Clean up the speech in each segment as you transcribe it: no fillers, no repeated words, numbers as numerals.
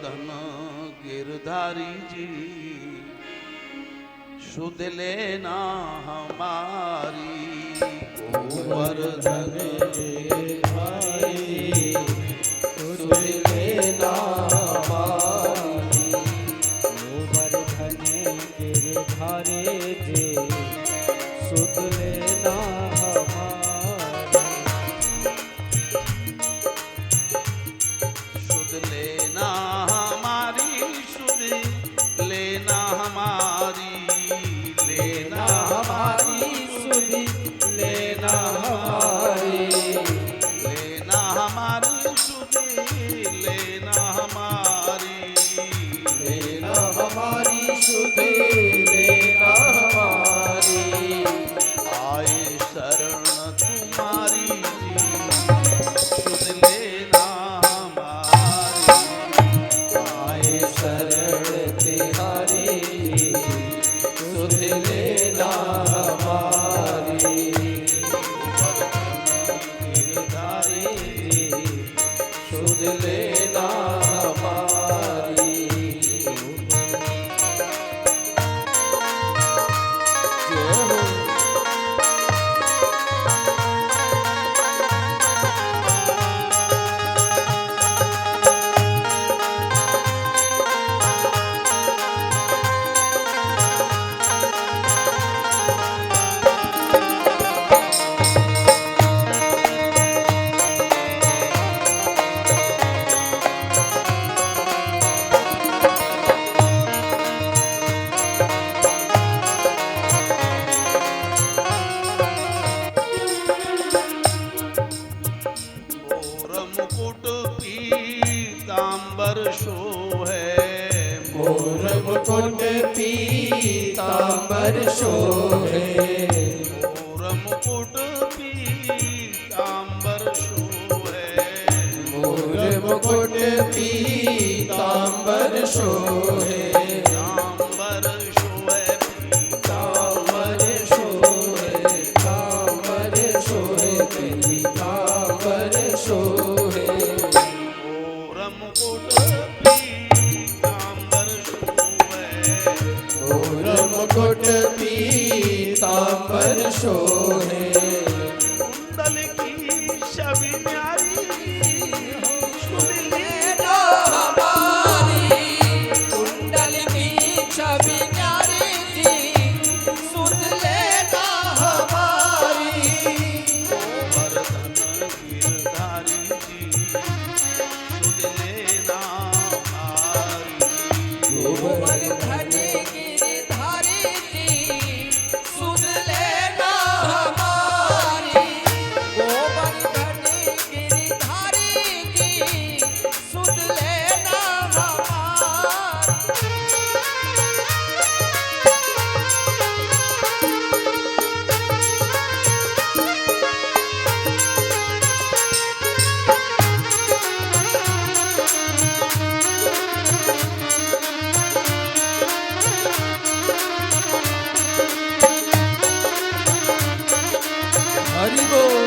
गोवर्धन गिरधारी जी सुध लेना हमारी। गोवर्धन गिरधारी सुध लेना हमारी। गोवर्धन गिरधारी जी सुध लेना हमारी। सुध लेना हमारी, सुध लेना हमारी, लेना हमारी, सुध लेना हमारी। लेना हमारी, सुध लेना हमारी, लेना हमारी सुध लेना हमारी। आए शरण तुम्हारी जी सुध लेना हमारी। आए शरण तिहारी सुध लेना हमारी। गिरधारी सुध लेना हमारी। जय हो। मोर मुकुट पीतांबर शोभे। मोर मुकुट पीतांबर शोभे। मोर मुकुट पीतांबर शोभे। मोर मुकुट पीतांबर शोभे। पीतांबर शोभे, पीतांबर शोभे। पीतांबर शोभे। पीतांबर शोभे। मोर मुकुट पीतांबर शोभे। मोर मुकुट पीतांबर शोभे। कुंडल की छवि न्यारी सुध लेना हमारी। कुंडल की छवि न्यारी जी सुध लेना हमारी। गोवर्धन गिरधारी जी सुध लेना हमारी। गोवर्धन गिरधारी जी सुध लेना हमारी। गोवर्धन गिरधारी जी सुध लेना हमारी। हरि बोल।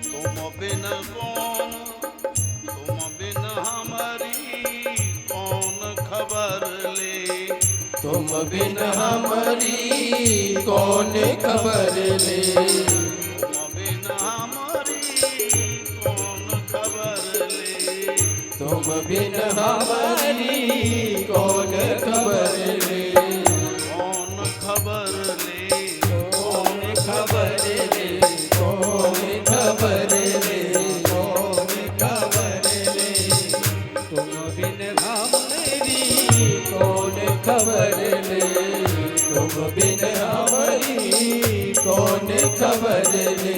तुम बिन कौन, तुम बिन हमारी कौन खबर ले। तुम बिन हमारी कौन खबर ले। तुम बिन हमारी कौन खबर ले। तुम बिन हमारी कौन खबर ले। कौन खबर ले। कौन खबर ले। कौन खबर ले। कौन खबर ले। तुम बिन हमारी कौन खबर ले। तुम बिन हमारी कौन खबर ले।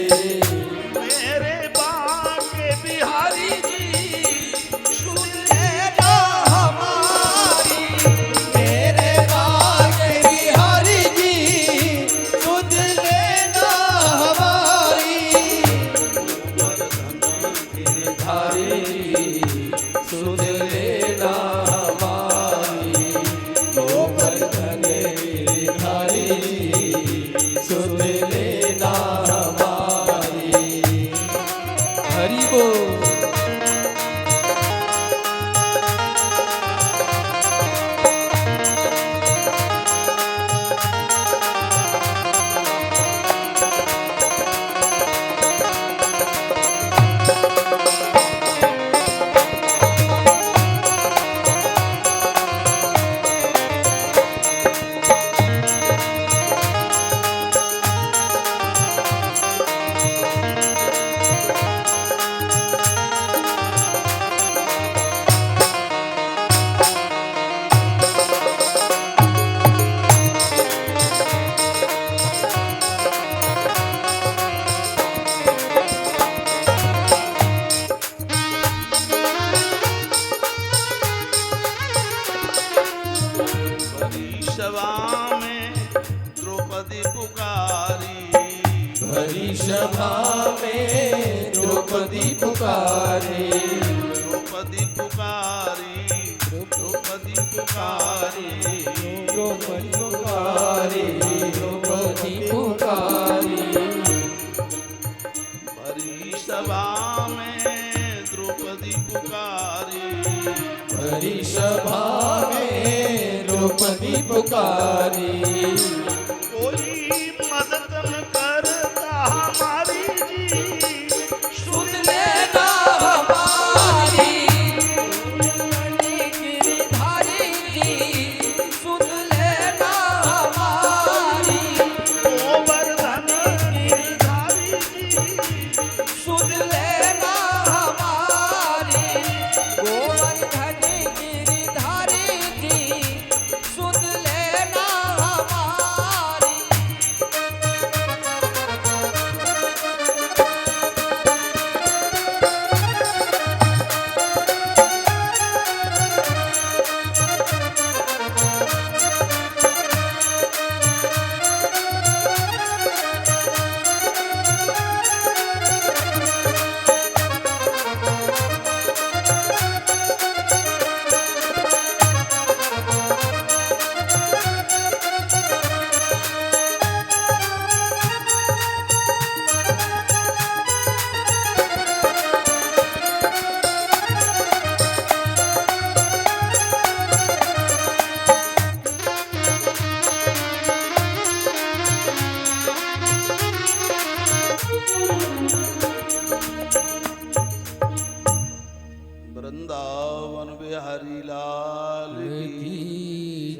मेरे बाके बिहारी जी सुध हमारी। मेरे बाग बिहारी जी द्रौपदी पुकारी। भरी सभा में द्रौपदी पुकारे, द्रौपदी पुकारी, द्रौपदी पुकारी, द्रौपदी पुकारे, द्रौपदी पुकारी। भरी सभा में द्रौपदी पुकारी। भरी सभा में द्रौपदी पुकारी। कोई मदद न करता हमारी जी, सुन लेना हमारी, गिरधारी जी, सुन लेना हमारी। गोवर्धन गिरधारी जी, सुन लेना हमारी, गोवर्धन गिरधारी जी, सुन लेना हमारी। वृंदावन बिहारी लाल की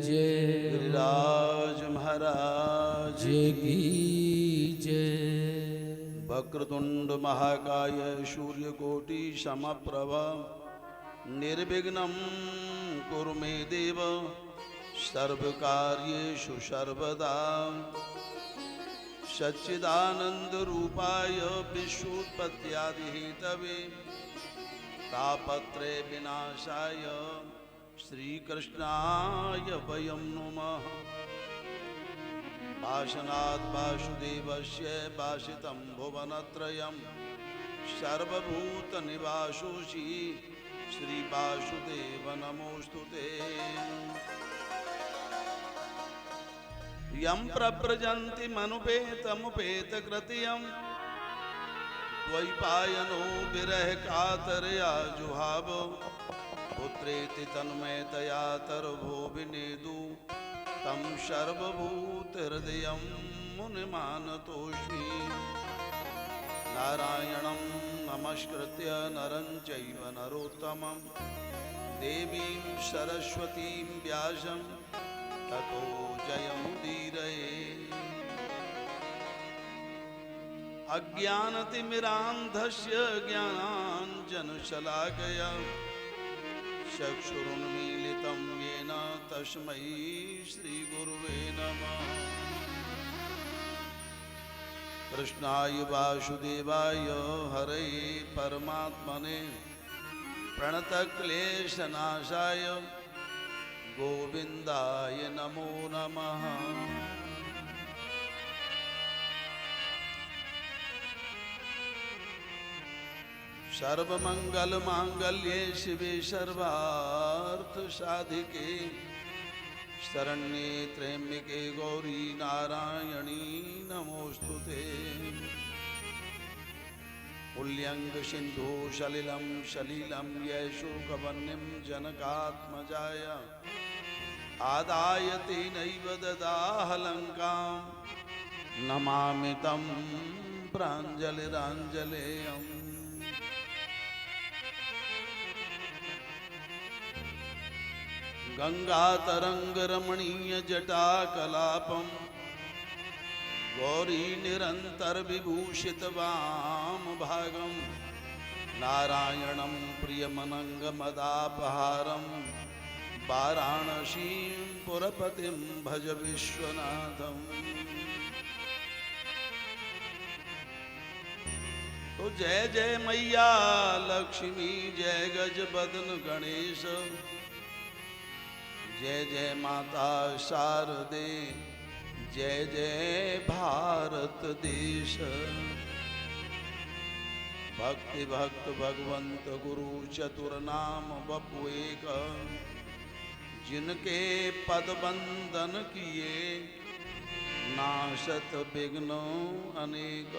जय, गिरिराज महाराज की जय। वक्रतुंड महाकाय सूर्यकोटि समप्रभ निर्विघ्नं कुरु मे देव सर्वकार्येषु सर्वदा। सच्चिदानंद रूपाय विश्वोत्पत्त्यादिहेतवे तापत्रय विनाशाय श्रीकृष्णाय वयं नुमः। भाषणात् वासुदेवस्य भाषितं भुवनत्रयं सर्वभूतनिवासोऽसि श्रीवासुदेव नमोऽस्तु ते। यं प्रव्रजन्ति मनुपेतमुपेतकृत्यं द्वैपायनो विरह कातरया जुहाव। पुत्रेति तन्मयतया तर्भो विनेदु तं सर्वभूतहृदयं मुनिमानतोऽस्मि। नारायणं नमस्कृत्य नरं चैव नरोत्तमं देवीं सरस्वतीं व्यासं ततो जयमुदीरये। अज्ञानतिमिरान्धस्य ज्ञानाञ्जनशलाकया चक्षुरुन्मीलितं येन तस्मै श्रीगुरुवे नमः। कृष्णाय वासुदेवाय हरये परमात्मने प्रणतक्लेशनाशाय गोविन्दाय नमो नमः। सर्वमंगलमांगल्ये शिवे सर्वार्थसाधिके शरण्ये त्र्यंबके गौरी नारायणी नमोस्तुते। उल्लंघ सिंधु सलिलं सलीलं यशोकवन्यं जनकात्मजाय आदाय तेनैव ददाह लंकां नमामि तं प्राञ्जलिराञ्जलेयम्। गंगातरंगरमणीय जटाकलापं गौरी निरंतर विभूषित वाम भागं नारायणं प्रियमनंगमदापहारं वाराणसीं पुरपतिं भज विश्वनाथं। तो जय जय मैया लक्ष्मी, जय गजबदन गणेश, जय जय माता शारदे, जय जय भारत देश। भक्ति भक्त भगवंत गुरु चतुर नाम बपु एक, जिनके पद बंदन किए नाशत विघ्न अनेक।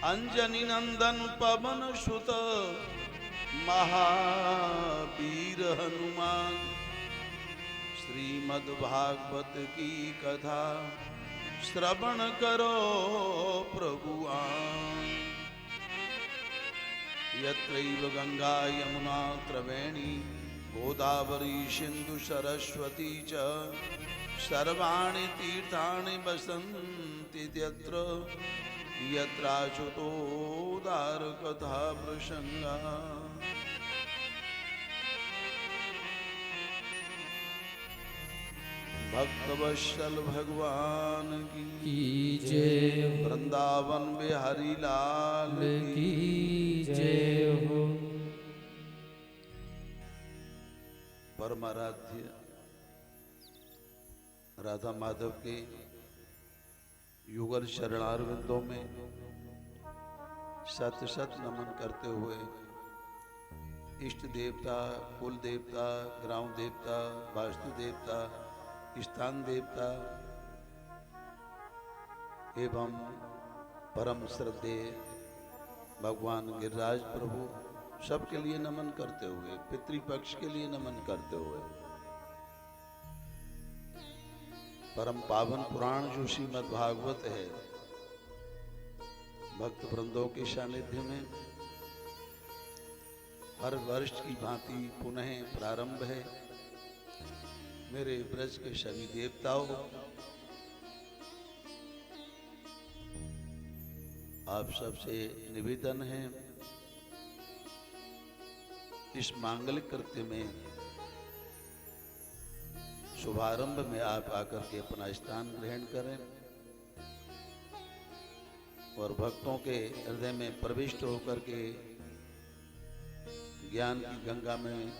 अंजनी नंदन पवन सुत महावीर हनुमान, श्रीमद् भागवत की कथा श्रवण करो प्रभु आन। यत्रैव गंगा यमुना त्रिवेणी गोदावरी सिंधु सरस्वती च, सर्वाणि तीर्थानि वसन्ति यत्र, यत्राच्युतोदार कथा प्रसंगा। भक्तवत्सल भगवान की जय हो, वृंदावन बिहारी लाल की जय हो। परमाराध्य राधा माधव के युगल शरणारविंदों में सत सत नमन करते हुए इष्ट देवता, कुल देवता, ग्राम देवता, वास्तु देवता, स्थान देवता एवं परम श्रद्धेय भगवान गिरिराज प्रभु सबके लिए नमन करते हुए, पितृपक्ष के लिए नमन करते हुए, परम पावन पुराण जो श्रीमद् भागवत है, भक्त वृंदों के सानिध्य में हर वर्ष की भांति पुनः प्रारंभ है। मेरे ब्रज के सभी देवताओं, आप सबसे निवेदन है इस मांगलिक कृत्य में शुभारंभ में आप आकर के अपना स्थान ग्रहण करें और भक्तों के हृदय में प्रविष्ट होकर के ज्ञान की गंगा में,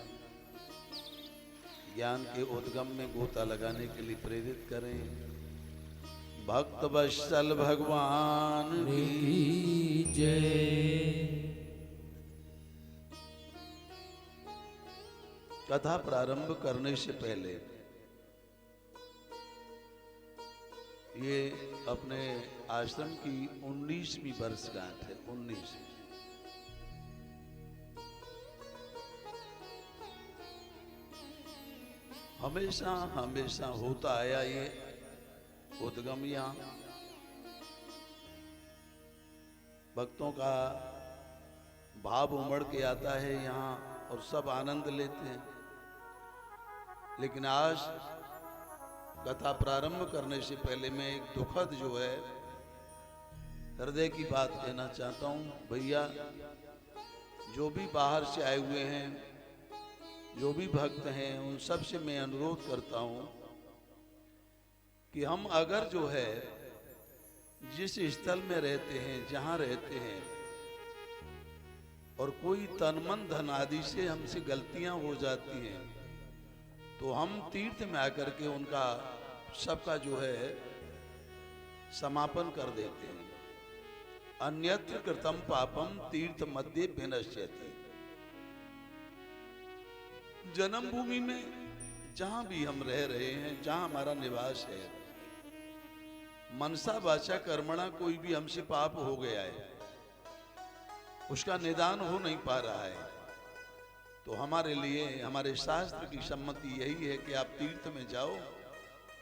ज्ञान के उद्गम में गोता लगाने के लिए प्रेरित करें। भक्त वत्सल भगवान की जय। कथा प्रारंभ करने से पहले ये अपने आश्रम की 19वीं वर्षगांठ है। 19 हमेशा हमेशा होता आया ये उद्गम। यहाँ भक्तों का भाव उमड़ के आता है यहाँ और सब आनंद लेते हैं। लेकिन आज कथा प्रारंभ करने से पहले मैं एक दुखद जो है हृदय की बात कहना चाहता हूँ। भैया जो भी बाहर से आए हुए हैं, जो भी भक्त हैं, उन सब से मैं अनुरोध करता हूँ कि हम अगर जो है जिस स्थल में रहते हैं, जहाँ रहते हैं, और कोई तन मन धन आदि से हमसे गलतियां हो जाती हैं, तो हम तीर्थ में आकर के उनका सबका जो है समापन कर देते हैं। अन्यत्र कृतम पापम तीर्थ मध्य विनश्यति। जन्मभूमि में जहां भी हम रह रहे हैं, जहां हमारा निवास है, मनसा वाचा कर्मणा कोई भी हमसे पाप हो गया है, उसका निदान हो नहीं पा रहा है, तो हमारे लिए हमारे शास्त्र की सम्मति यही है कि आप तीर्थ में जाओ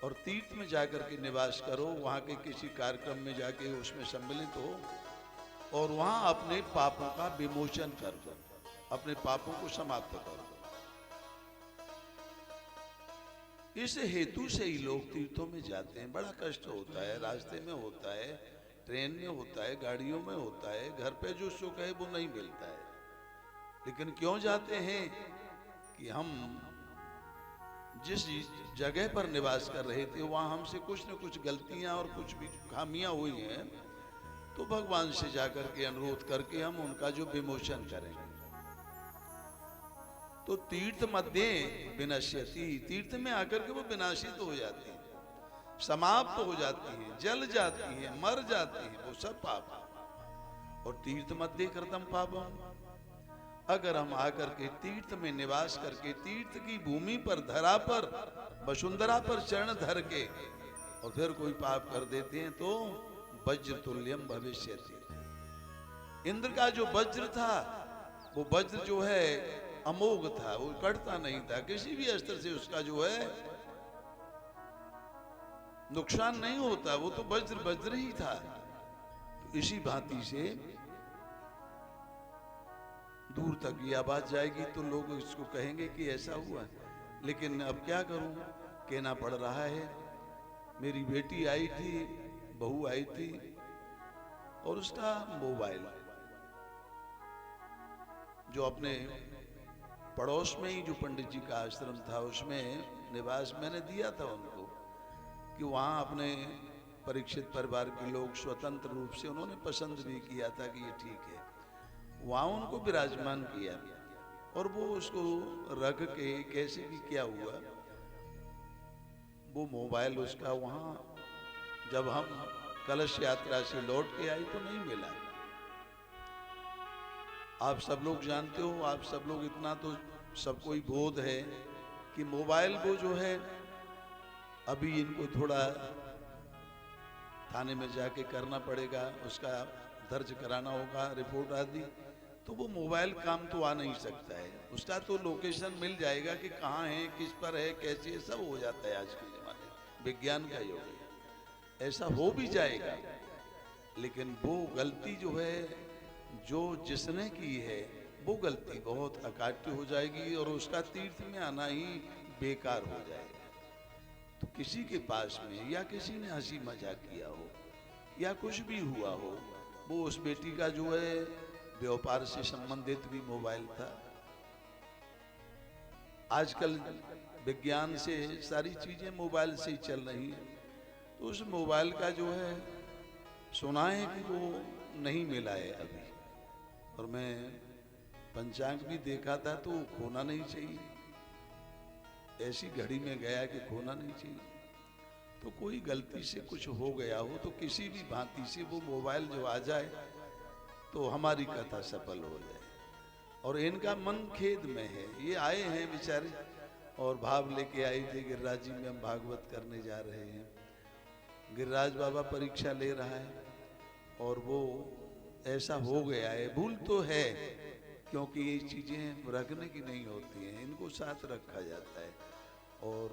और तीर्थ में जाकर के निवास करो। वहाँ के किसी कार्यक्रम में जाके उसमें सम्मिलित हो और वहाँ अपने पापों का विमोचन कर दो, अपने पापों को समाप्त कर दो। इस हेतु से ही लोग तीर्थों में जाते हैं। बड़ा कष्ट होता है, रास्ते में होता है, ट्रेन में होता है, गाड़ियों में होता है, घर पे जो सुख है वो नहीं मिलता है। लेकिन क्यों जाते हैं कि हम जिस जगह पर निवास कर रहे थे वहां हमसे कुछ न कुछ गलतियां और कुछ भी खामियां हुई हैं, तो भगवान से जाकर के अनुरोध करके हम उनका जो विमोचन करेंगे। तो तीर्थ मध्य विनश्यति, तीर्थ में आकर के वो विनाशित हो जाती है, समाप्त हो जाती है, जल जाती है, मर जाती है, वो सब पाप। और तीर्थ मध्य कृतम पापम, अगर हम आकर के तीर्थ में निवास करके तीर्थ की भूमि पर, धरा पर, वसुंधरा पर चरण धर के और फिर कोई पाप कर देते हैं तो वज्र तुल्यम भविष्यति। इंद्र का जो वज्र था, वो वज्र जो है अमोघ था, वो कटता नहीं था, किसी भी अस्त्र से उसका जो है नुकसान नहीं होता, वो तो वज्र वज्र ही था। तो इसी भांति से दूर तक ये आवाज जाएगी तो लोग इसको कहेंगे कि ऐसा हुआ, लेकिन अब क्या करूं, कहना पड़ रहा है। मेरी बेटी आई थी, बहू आई थी, और उसका मोबाइल जो अपने पड़ोस में ही जो पंडित जी का आश्रम था उसमें निवास मैंने दिया था उनको, कि वहाँ अपने परीक्षित परिवार के लोग स्वतंत्र रूप से उन्होंने पसंद भी किया था कि ये ठीक है, वहाँ उनको विराजमान किया। और वो उसको रख के कैसे भी क्या हुआ, वो मोबाइल उसका वहाँ जब हम कलश यात्रा से लौट के आई तो नहीं मिला। आप सब लोग जानते हो, आप सब लोग इतना तो सबको ही बोध है कि मोबाइल वो जो है अभी इनको थोड़ा थाने में जाके करना पड़ेगा, उसका दर्ज कराना होगा रिपोर्ट आदि, तो वो मोबाइल काम तो आ नहीं सकता है, उसका तो लोकेशन मिल जाएगा कि कहाँ है, किस पर है, कैसे है, सब हो जाता है आज के जमाने में, विज्ञान का युग है, ऐसा हो भी जाएगा। लेकिन वो गलती जो है, जो जिसने की है, वो गलती बहुत अकाट्य हो जाएगी और उसका तीर्थ में आना ही बेकार हो जाएगा। तो किसी के पास में या किसी ने हंसी मजाक किया हो या कुछ भी हुआ हो, वो उस बेटी का जो है व्यापार से संबंधित भी मोबाइल था। आजकल विज्ञान से सारी चीजें मोबाइल से ही चल रही है, तो उस मोबाइल का जो है सुना है कि वो नहीं मिला है अभी, और मैं पंचांग भी देखा था तो खोना नहीं चाहिए, ऐसी घड़ी में गया कि खोना नहीं चाहिए। तो कोई गलती से कुछ हो गया हो तो किसी भी भांति से वो मोबाइल जो आ जाए तो हमारी कथा सफल हो जाए। और इनका मन खेद में है, ये आए हैं बेचारे और भाव लेके आए थे, गिरिराज जी में हम भागवत करने जा रहे हैं, गिरिराज बाबा परीक्षा ले रहा है और वो ऐसा हो गया है। भूल तो है क्योंकि ये चीजें रखने की नहीं होती हैं, इनको साथ रखा जाता है, और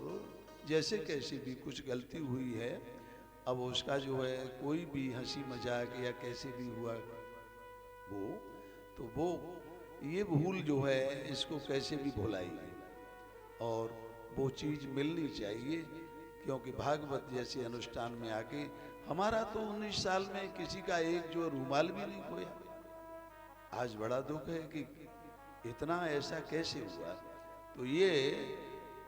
जैसे कैसे भी कुछ गलती हुई है, अब उसका जो है कोई भी हंसी मजाक या कैसे भी हुआ वो, तो वो ये भूल जो है इसको कैसे भी भुलाइए, और वो चीज मिलनी चाहिए। क्योंकि भागवत जैसे अनुष्ठान में आके हमारा तो 19 साल में किसी का एक जो रूमाल भी नहीं खोया। आज बड़ा दुख है कि इतना ऐसा कैसे हुआ, तो ये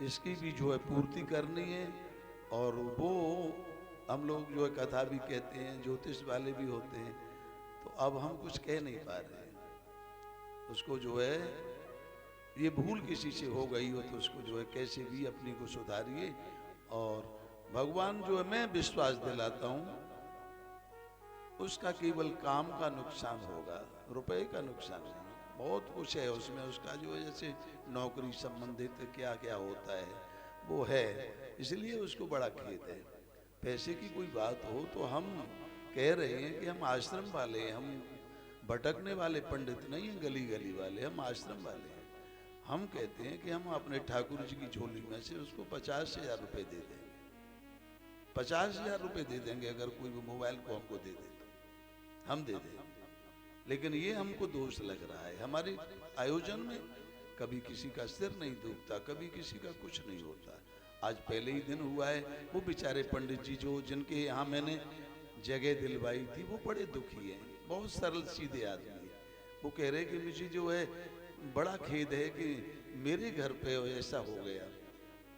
इसकी भी जो है पूर्ति करनी है। और वो हम लोग जो है कथा भी कहते हैं, ज्योतिष वाले भी होते हैं, तो अब हम कुछ कह नहीं पा रहे हैं। उसको जो है ये भूल किसी से हो गई हो तो उसको जो है कैसे भी अपनी को सुधारिए, और भगवान जो है मैं विश्वास दिलाता हूँ उसका केवल काम का नुकसान होगा, रुपए का नुकसान नहीं। बहुत कुछ है उसमें, उसका जो है जैसे नौकरी संबंधित क्या क्या होता है वो है, इसलिए उसको बड़ा खेद है। पैसे की कोई बात हो तो हम कह रहे हैं कि हम आश्रम वाले हैं, हम भटकने वाले पंडित नहीं हैं, गली गली वाले, हम आश्रम वाले हैं। हम कहते हैं कि हम अपने ठाकुर जी की झोली में से उसको 50,000 रुपये दे देंगे, 50,000 रुपये दे देंगे, अगर कोई भी मोबाइल को हमको दे दे तो हम दे देंगे। लेकिन ये हमको दोष लग रहा है, हमारे आयोजन में कभी किसी का सिर नहीं दुखता, कभी किसी का कुछ नहीं होता। आज पहले ही दिन हुआ है, वो बेचारे पंडित जी जो जिनके यहाँ मैंने जगह दिलवाई थी वो बड़े दुखी हैं, बहुत सरल सीधे आदमी है। वो कह रहे कि मुझे जो है बड़ा खेद है कि मेरे घर पे ऐसा हो गया।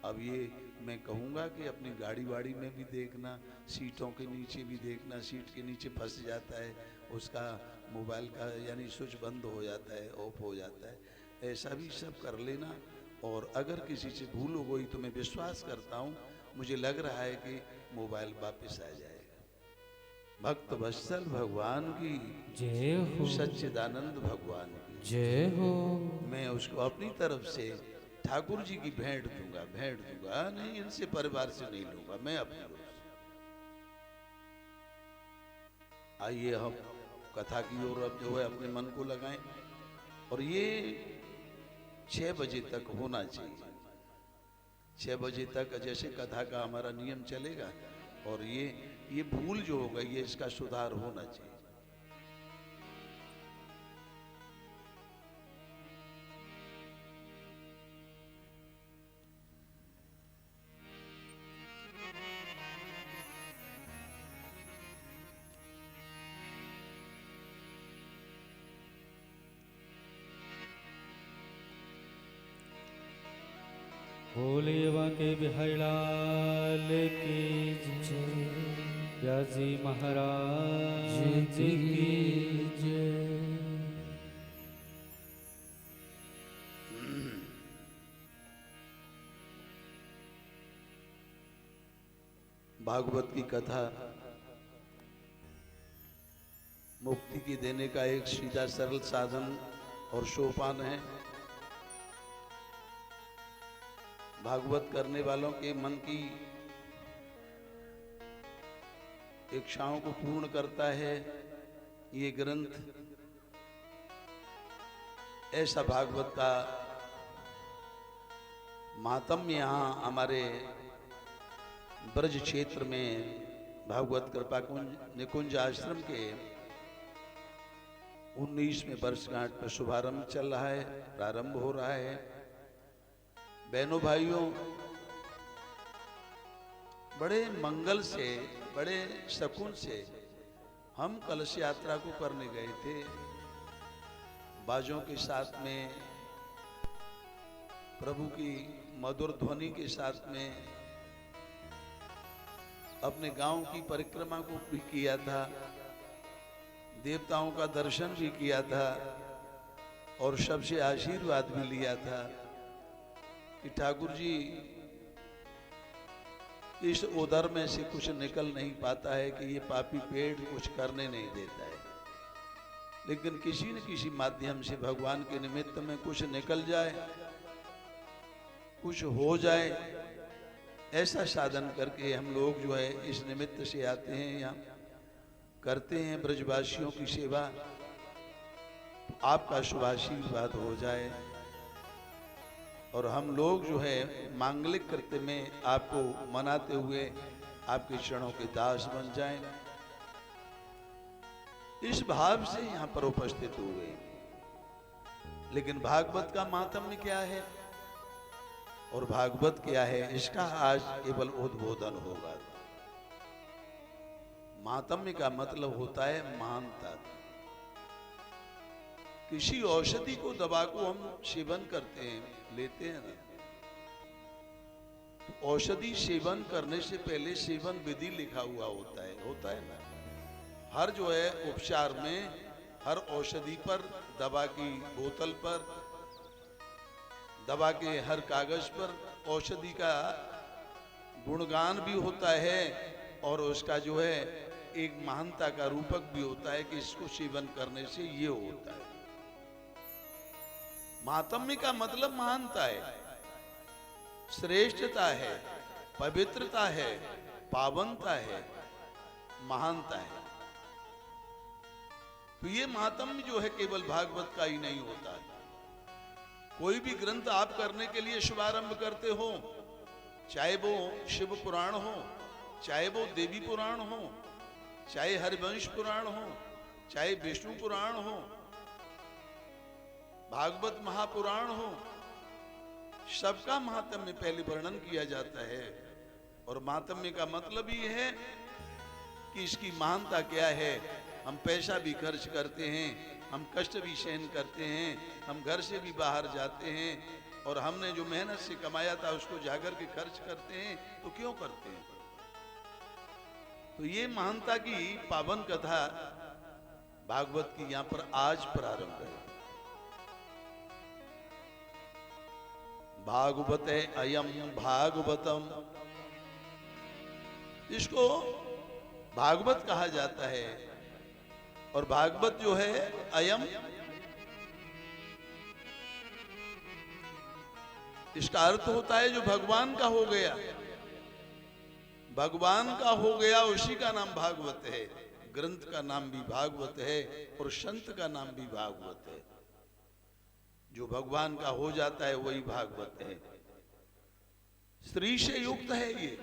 अब ये मैं कहूँगा कि अपनी गाड़ी वाड़ी में भी देखना, सीटों के नीचे भी देखना, सीट के नीचे फंस जाता है उसका मोबाइल का, यानी स्विच बंद हो जाता है, ऑफ हो जाता है, ऐसा भी सब कर लेना। और अगर किसी से भूल हो गई तो मैं विश्वास करता हूँ, मुझे लग रहा है कि मोबाइल वापस आ जाएगा। भक्त वत्सल भगवान की जय हो, सच्चिदानंद भगवान की जय हो। मैं उसको अपनी तरफ से ठाकुर जी की भेंट दूंगा, नहीं इनसे परिवार से नहीं लूंगा, मैं अपनी ओर से। आइए हम कथा की ओर अब जो है अपने मन को लगाएं, और ये 6 बजे तक होना चाहिए। 6 बजे तक जैसे कथा का हमारा नियम चलेगा, और ये भूल जो हो गई है इसका सुधार होना चाहिए। भोले बाबा के बिहार की जय, व्यासी महाराज की जय। भागवत की कथा मुक्ति की देने का एक सीधा सरल साधन और सोपान है। भागवत करने वालों के मन की इच्छाओं को पूर्ण करता है ये ग्रंथ। ऐसा भागवत का महात्म्य यहाँ हमारे ब्रज क्षेत्र में भागवत कृपा कुंज निकुंज आश्रम के 19वें वर्षगांठ पर शुभारंभ चल रहा है, प्रारंभ हो रहा है। बहनों भाइयों, बड़े मंगल से, बड़े सुकून से हम कलश यात्रा को करने गए थे। बाजों के साथ में, प्रभु की मधुर ध्वनि के साथ में अपने गांव की परिक्रमा को भी किया था, देवताओं का दर्शन भी किया था, और सबसे आशीर्वाद भी लिया था कि ठाकुर जी इस उदर में से कुछ निकल नहीं पाता है कि ये पापी पेड़ कुछ करने नहीं देता है, लेकिन किसी न किसी माध्यम से भगवान के निमित्त में कुछ निकल जाए, कुछ हो जाए, ऐसा साधन करके हम लोग जो है इस निमित्त से आते हैं, यहाँ करते हैं ब्रजवासियों की सेवा। आपका शुभाशीर्वाद हो जाए और हम लोग जो है मांगलिक कृत्य में आपको मनाते हुए आपके चरणों के दास बन जाएं, इस भाव से यहाँ पर उपस्थित हुए। लेकिन भागवत का मातम्य क्या है और भागवत क्या है, इसका आज केवल उद्बोधन होगा। मातम्य का मतलब होता है महानता। किसी औषधि को, दवा को हम सेवन करते हैं, लेते हैं ना, तो औषधि सेवन करने से पहले सेवन विधि लिखा हुआ होता है ना। हर जो है उपचार में, हर औषधि पर, दवा की बोतल पर, दवा के हर कागज पर औषधि का गुणगान भी होता है और उसका जो है एक महानता का रूपक भी होता है कि इसको सेवन करने से ये होता है। मातम्य का मतलब महानता है, श्रेष्ठता है, पवित्रता है, पावनता है, महानता है। तो ये मातम्य जो है केवल भागवत का ही नहीं होता है। कोई भी ग्रंथ आप करने के लिए शुभारंभ करते हो, चाहे वो शिव पुराण हो, चाहे वो देवी पुराण हो, चाहे हरिवंश पुराण हो, चाहे विष्णु पुराण हो, भागवत महापुराण हो, सबका महात्म्य पहले वर्णन किया जाता है। और महात्म्य का मतलब ही है कि इसकी महानता क्या है। हम पैसा भी खर्च करते हैं, हम कष्ट भी सहन करते हैं, हम घर से भी बाहर जाते हैं और हमने जो मेहनत से कमाया था उसको जाकर के खर्च करते हैं, तो क्यों करते हैं? तो ये महानता की पावन कथा भागवत की यहाँ पर आज प्रारंभ है। भागवते अयम भागवतम, इसको भागवत कहा जाता है। और भागवत जो है अयम, इसका अर्थ होता है जो भगवान का हो गया, भगवान का हो गया उसी का नाम भागवत है। ग्रंथ का नाम भी भागवत है और संत का नाम भी भागवत है। जो भगवान का हो जाता है वही भागवत है। श्री से युक्त है ये,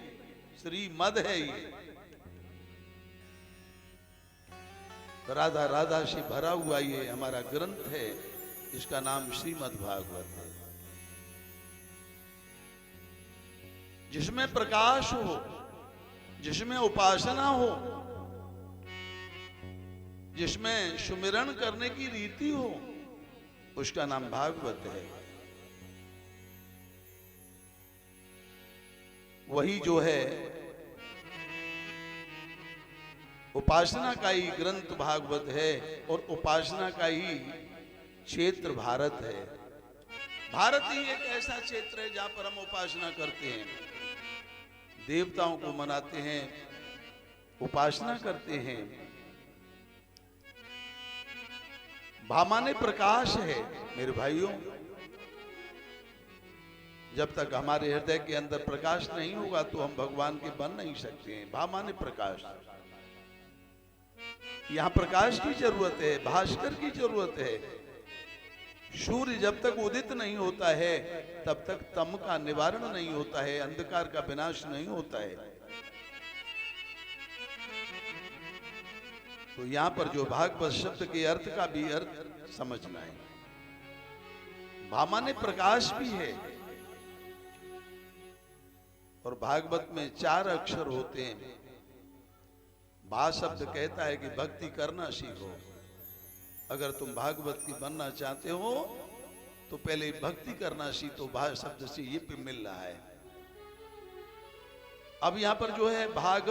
श्री मद है ये, राधा राधा से भरा हुआ ये हमारा ग्रंथ है। इसका नाम श्रीमद् भागवत है। जिसमें प्रकाश हो, जिसमें उपासना हो, जिसमें सुमिरन करने की रीति हो, उसका नाम भागवत है। वही जो है उपासना का ही ग्रंथ भागवत है और उपासना का ही क्षेत्र भारत है। भारत ही एक ऐसा क्षेत्र है जहां पर हम उपासना करते हैं, देवताओं को मनाते हैं, उपासना करते हैं। भामाने प्रकाश है मेरे भाइयों। जब तक हमारे हृदय के अंदर प्रकाश नहीं होगा तो हम भगवान के बन नहीं सकते हैं। भामाने प्रकाश, यहां प्रकाश की जरूरत है, भास्कर की जरूरत है। सूर्य जब तक उदित नहीं होता है तब तक तम का निवारण नहीं होता है, अंधकार का विनाश नहीं होता है। तो यहां पर जो भागवत शब्द के अर्थ का भी अर्थ समझना है। भामाने प्रकाश भी है। और भागवत में 4 अक्षर होते हैं। भा शब्द कहता है कि भक्ति करना सीखो। अगर तुम भागवत की बनना चाहते हो तो पहले भक्ति करना सीखो। भा शब्द से ये भी मिल रहा है। अब यहां पर जो है भाग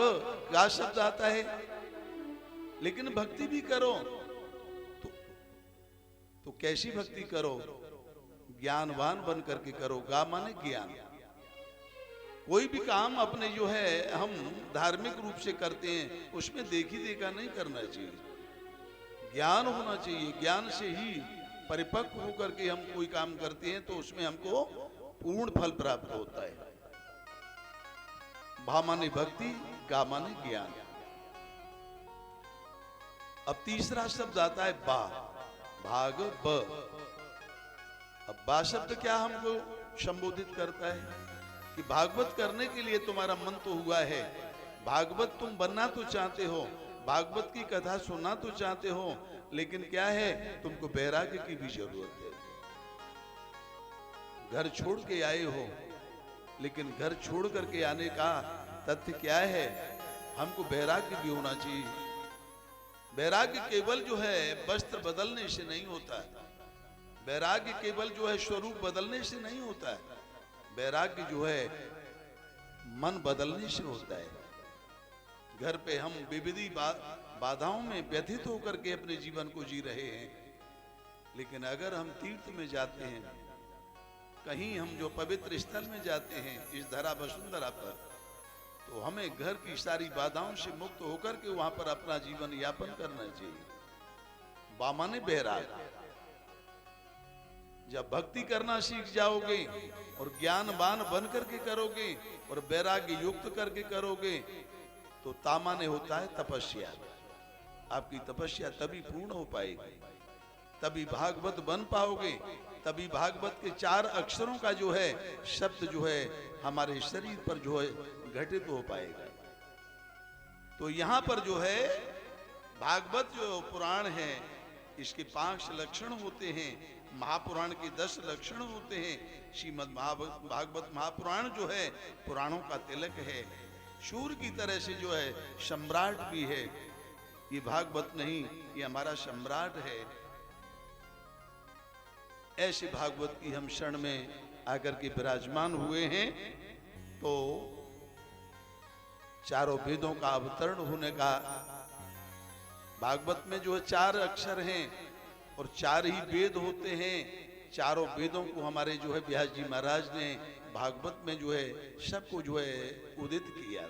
का शब्द आता है, लेकिन भक्ति भी करो तो कैसी भक्ति करो? ज्ञानवान बन करके करो। गा माने ज्ञान। कोई भी काम अपने जो है हम धार्मिक रूप से करते हैं उसमें देखी देखा नहीं करना चाहिए, ज्ञान होना चाहिए। ज्ञान से ही परिपक्व होकर के हम कोई काम करते हैं तो उसमें हमको पूर्ण फल प्राप्त होता है। भा माने भक्ति, गा माने ज्ञान। अब तीसरा शब्द आता है बा, भाग ब। अब बा शब्द क्या हमको संबोधित करता है कि भागवत करने के लिए तुम्हारा मन तो हुआ है, भागवत तुम बनना तो चाहते हो, भागवत की कथा सुनना तो चाहते हो, लेकिन क्या है तुमको वैराग्य की भी जरूरत है। घर छोड़ के आए हो, लेकिन घर छोड़ करके आने का तथ्य क्या है? हमको वैराग्य भी होना चाहिए। वैराग्य केवल जो है वस्त्र बदलने से नहीं होता है। वैराग्य केवल जो है स्वरूप बदलने से नहीं होता है। वैराग्य जो है मन बदलने से होता है। घर पे हम विविधि बाधाओं में व्यथित होकर के अपने जीवन को जी रहे हैं, लेकिन अगर हम तीर्थ में जाते हैं, कहीं हम जो पवित्र स्थल में जाते हैं इस धरा वसुंधरा पर, तो हमें घर की सारी बाधाओं से मुक्त होकर के वहां पर अपना जीवन यापन करना चाहिए। बामाने बैराग। जब भक्ति करना सीख जाओगे और ज्ञानवान बन करके करोगे और वैराग्य युक्त करके करोगे तो तामाने होता है तपस्या। आपकी तपस्या तभी पूर्ण हो पाएगी, तभी भागवत बन पाओगे, तभी भागवत के 4 अक्षरों का जो है शब्द जो है हमारे शरीर पर जो है घटित हो पाएगा। तो यहां पर जो है भागवत जो पुराण है इसके 5 लक्षण होते हैं। महापुराण के 10 लक्षण होते हैं। श्रीमद् भागवत महापुराण जो है पुराणों का तिलक है। सूर्य की तरह से जो है सम्राट भी है। ये भागवत नहीं, ये हमारा सम्राट है। ऐसे भागवत की हम शरण में आकर के विराजमान हुए हैं। तो चारों वेदों का अवतरण होने का, भागवत में जो है 4 अक्षर हैं और 4 ही वेद होते हैं। चारों वेदों को हमारे जो है व्यास जी महाराज ने भागवत में जो है सबको जो है उदित किया।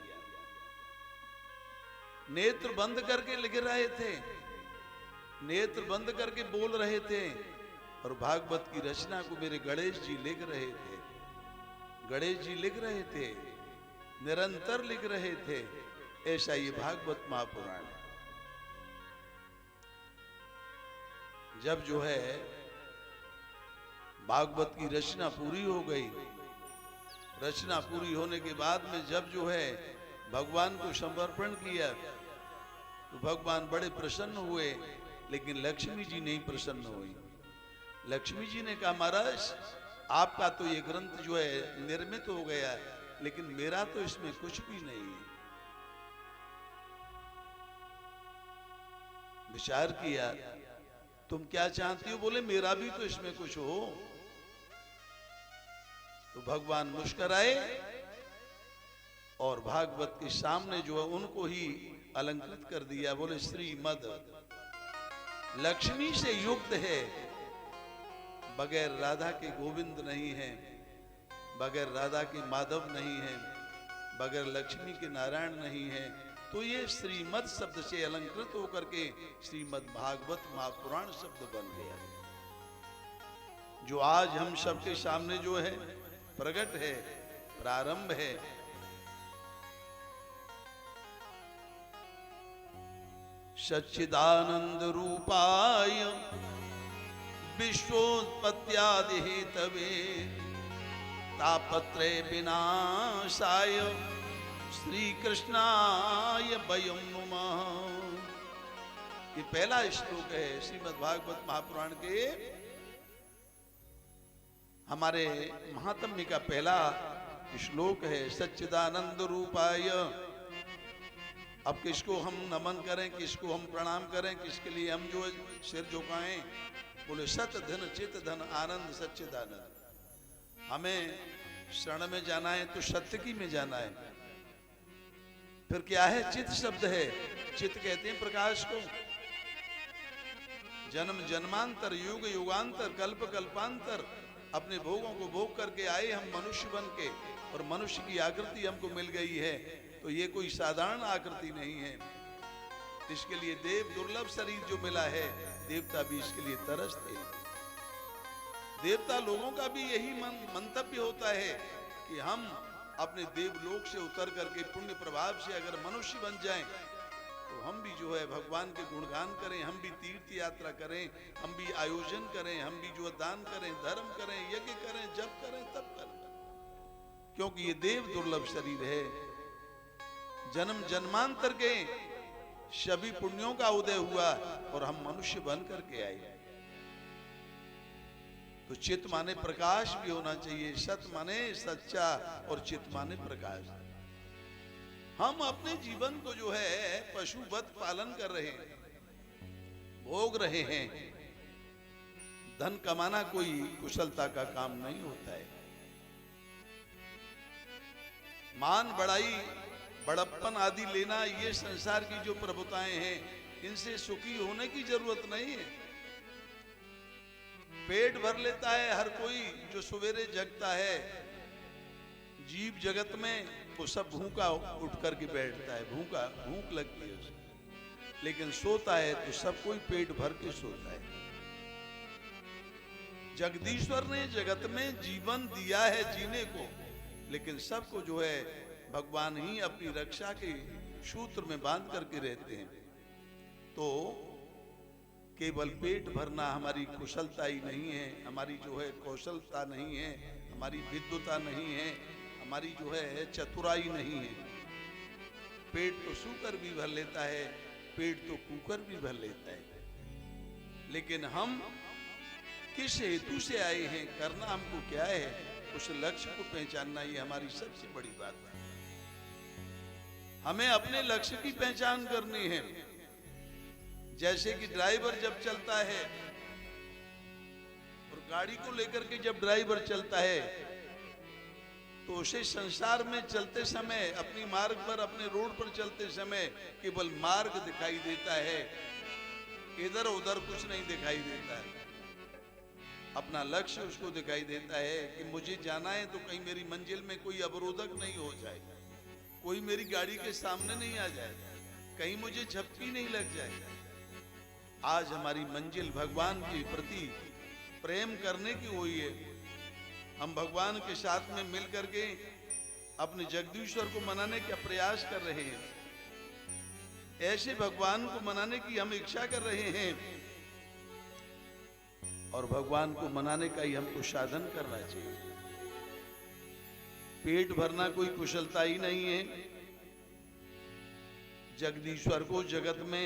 नेत्र बंद करके लिख रहे थे, नेत्र बंद करके बोल रहे थे, और भागवत की रचना को मेरे गणेश जी लिख रहे थे। गणेश जी लिख रहे थे, निरंतर लिख रहे थे। ऐसा ये भागवत महापुराण है। जब जो है भागवत की रचना पूरी हो गई, रचना पूरी होने के बाद में जब जो है भगवान को समर्पण किया तो भगवान बड़े प्रसन्न हुए, लेकिन लक्ष्मी जी नहीं प्रसन्न हुई। लक्ष्मी जी ने कहा, महाराज आपका तो ये ग्रंथ जो है निर्मित हो गया, लेकिन मेरा तो इसमें कुछ भी नहीं है। विचार किया, तुम क्या चाहती हो? बोले मेरा भी तो इसमें कुछ हो। तो भगवान मुस्कुराए और भागवत के सामने जो है उनको ही अलंकृत कर दिया। बोले श्रीमद लक्ष्मी से युक्त है, बगैर राधा के गोविंद नहीं है, बगैर राधा के माधव नहीं है, बगैर लक्ष्मी के नारायण नहीं है। तो ये श्रीमद शब्द से अलंकृत होकर के श्रीमद भागवत महापुराण शब्द बन गया, जो आज हम सबके सामने जो है प्रकट है, प्रारंभ है। सच्चिदानंद रूपाय विश्वोत्पत्त्यादि हेतवे तापत्रय विनाशाय श्री कृष्णाय वयं नुमः। ये पहला श्लोक है श्रीमद् भागवत महापुराण के हमारे महात्म्य का पहला श्लोक है, सच्चिदानंद रूपाय। अब किसको हम नमन करें, किसको हम प्रणाम करें, किसके लिए हम जो सिर झुकाएं? बोले सत धन चित धन आनंद सच्चिदानंद। हमें शरण में जाना है तो सत्य की में जाना है। फिर क्या है? चित शब्द है। चित कहते हैं प्रकाश को। जन्म जन्मांतर युग युगांतर कल्प कल्पांतर अपने भोगों को भोग करके आए हम मनुष्य बन के, और मनुष्य की आकृति हमको मिल गई है। तो ये कोई साधारण आकृति नहीं है। इसके लिए देव दुर्लभ शरीर जो मिला है, देवता भी इसके लिए तरसते हैं। देवता लोगों का भी यही मंतव्य होता है कि हम अपने देवलोक से उतर करके पुण्य प्रभाव से अगर मनुष्य बन जाएं तो हम भी जो है भगवान के गुणगान करें, हम भी तीर्थ यात्रा करें, हम भी आयोजन करें, हम भी जो दान करें, धर्म करें, यज्ञ करें, जप करें, तप करें, क्योंकि ये देव दुर्लभ शरीर है। जन्म जन्मांतर के सभी पुण्यों का उदय हुआ और हम मनुष्य बन करके आए। तो चित माने प्रकाश भी होना चाहिए, सत माने सच्चा और चित माने प्रकाश। हम अपने जीवन को जो है पशुवत पालन कर रहे हैं, भोग रहे हैं। धन कमाना कोई कुशलता का काम नहीं होता है। मान बढ़ाई बड़प्पन आदि लेना, ये संसार की जो प्रभुताएं हैं, इनसे सुखी होने की जरूरत नहीं है। पेट भर लेता है हर कोई जो सवेरे जगता है। जीव जगत में वो सब भूखा उठ करके बैठता है, भूख लगती है उसे, लेकिन सोता है तो सब कोई पेट भर के सोता है। जगदीश्वर ने जगत में जीवन दिया है जीने को, लेकिन सबको जो है भगवान ही अपनी रक्षा के सूत्र में बांध करके रहते हैं। तो केवल पेट भरना हमारी कुशलता ही नहीं है, हमारी जो है कौशलता नहीं है, हमारी विद्वता नहीं है, हमारी जो है चतुराई नहीं है। पेट तो सूकर भी भर लेता है, पेट तो कुकर भी भर लेता है, लेकिन हम किस हेतु से आए हैं, करना हमको क्या है, उस लक्ष्य को पहचानना ये हमारी सबसे बड़ी बात है। हमें अपने लक्ष्य की पहचान करनी है। जैसे कि ड्राइवर जब चलता है और गाड़ी को लेकर के जब ड्राइवर चलता है तो उसे संसार में चलते समय, अपनी मार्ग पर, अपने रोड पर चलते समय केवल मार्ग दिखाई देता है, इधर उधर कुछ नहीं दिखाई देता है। अपना लक्ष्य उसको दिखाई देता है कि मुझे जाना है तो कहीं मेरी मंजिल में कोई अवरोधक नहीं हो जाए, कोई मेरी गाड़ी के सामने नहीं आ जाए, कहीं मुझे झपकी नहीं लग जाए। आज हमारी मंजिल भगवान के प्रति प्रेम करने की हुई है। हम भगवान के साथ में मिल करके अपने जगदीश्वर को मनाने का प्रयास कर रहे हैं। ऐसे भगवान को मनाने की हम इच्छा कर रहे हैं और भगवान को मनाने का ही हमको साधन करना चाहिए। पेट भरना कोई कुशलता ही नहीं है। जगदीश्वर को जगत में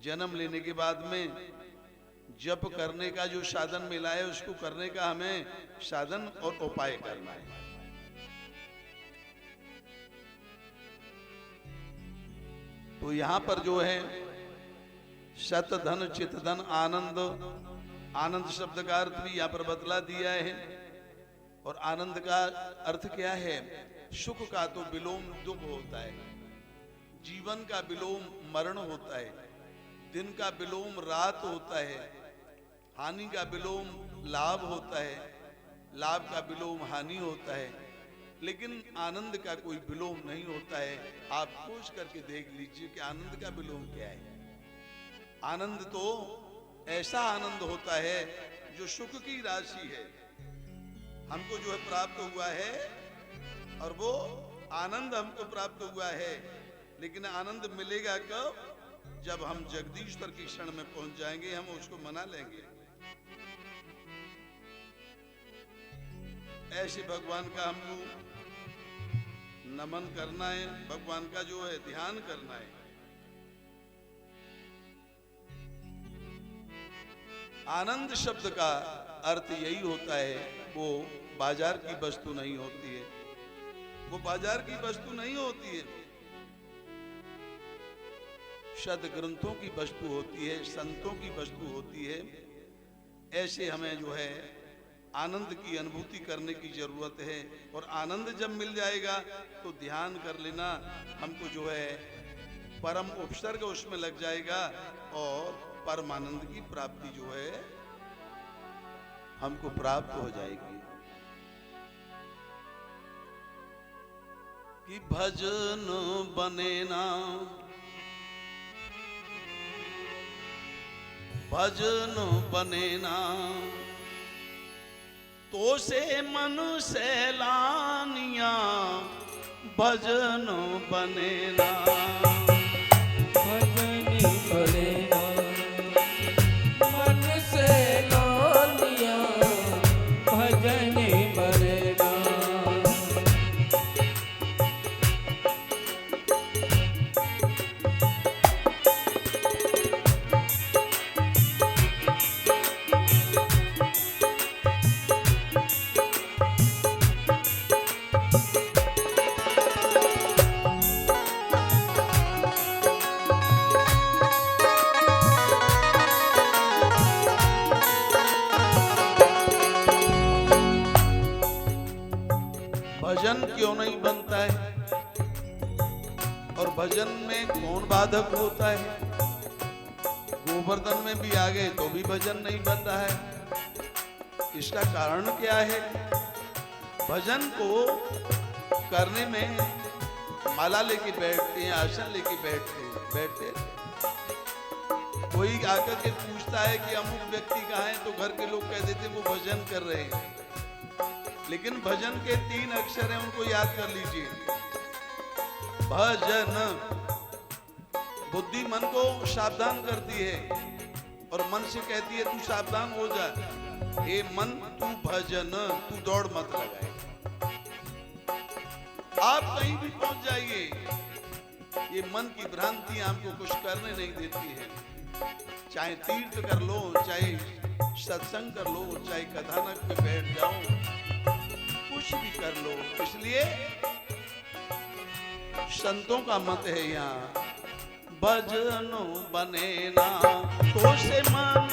जन्म लेने के बाद में जप करने का जो साधन मिला है उसको करने का हमें साधन और उपाय करना है। तो यहां पर जो है सत धन चित धन आनंद, आनंद शब्द का अर्थ भी यहां पर बतला दिया है। और आनंद का अर्थ क्या है? सुख का तो विलोम दुख होता है, जीवन का विलोम मरण होता है, दिन का विलोम रात होता है, हानि का विलोम लाभ होता है, लाभ का विलोम हानि होता है, लेकिन आनंद का कोई विलोम नहीं होता है। आप खोज करके देख लीजिए कि आनंद का विलोम क्या है। आनंद तो ऐसा आनंद होता है जो सुख की राशि है, हमको जो है प्राप्त हुआ है, और वो आनंद हमको प्राप्त हुआ है। लेकिन आनंद मिलेगा कब? जब हम जगदीश्वर की क्षण में पहुंच जाएंगे, हम उसको मना लेंगे। ऐसे भगवान का हमको नमन करना है, भगवान का जो है ध्यान करना है। आनंद शब्द का अर्थ यही होता है, वो बाजार की वस्तु नहीं होती है, वो बाजार की वस्तु नहीं होती है, सद ग्रंथों की वस्तु होती है, संतों की वस्तु होती है। ऐसे हमें जो है आनंद की अनुभूति करने की जरूरत है। और आनंद जब मिल जाएगा तो ध्यान कर लेना, हमको जो है परम उपसर्ग उसमें लग जाएगा और परमानंद की प्राप्ति जो है हमको प्राप्त हो जाएगी। कि भजन बने ना, भजन बने ना, तो से मन सैलानिया, भजन बने ना, भजन बने ना, मन से लानिया, भजन बने ना। भजन क्यों नहीं बनता है? और भजन में कौन बाधक होता है? गोवर्धन में भी आ गए तो भी भजन नहीं बन रहा है। इसका कारण क्या है? भजन को करने में माला लेके बैठते हैं, आसन लेके बैठते हैं। कोई आकर के पूछता है कि अमुक व्यक्ति कहाँ है, तो घर के लोग कह देते हैं वो भजन कर रहे हैं। लेकिन भजन के 3 अक्षर हैं, उनको याद कर लीजिए। भजन, बुद्धि मन को सावधान करती है और मन से कहती है तू सावधान हो जा, हे मन तू भजन, तू दौड़ मत लगाए। आप कहीं भी पहुंच जाइए, ये मन की भ्रांतियां हमको कुछ करने नहीं देती है। चाहे तीर्थ कर लो, चाहे सत्संग कर लो, चाहे कथानक पे बैठ जाओ, कुछ भी कर लो। इसलिए संतों का मत है यहाँ, भजन बने ना, तो से मन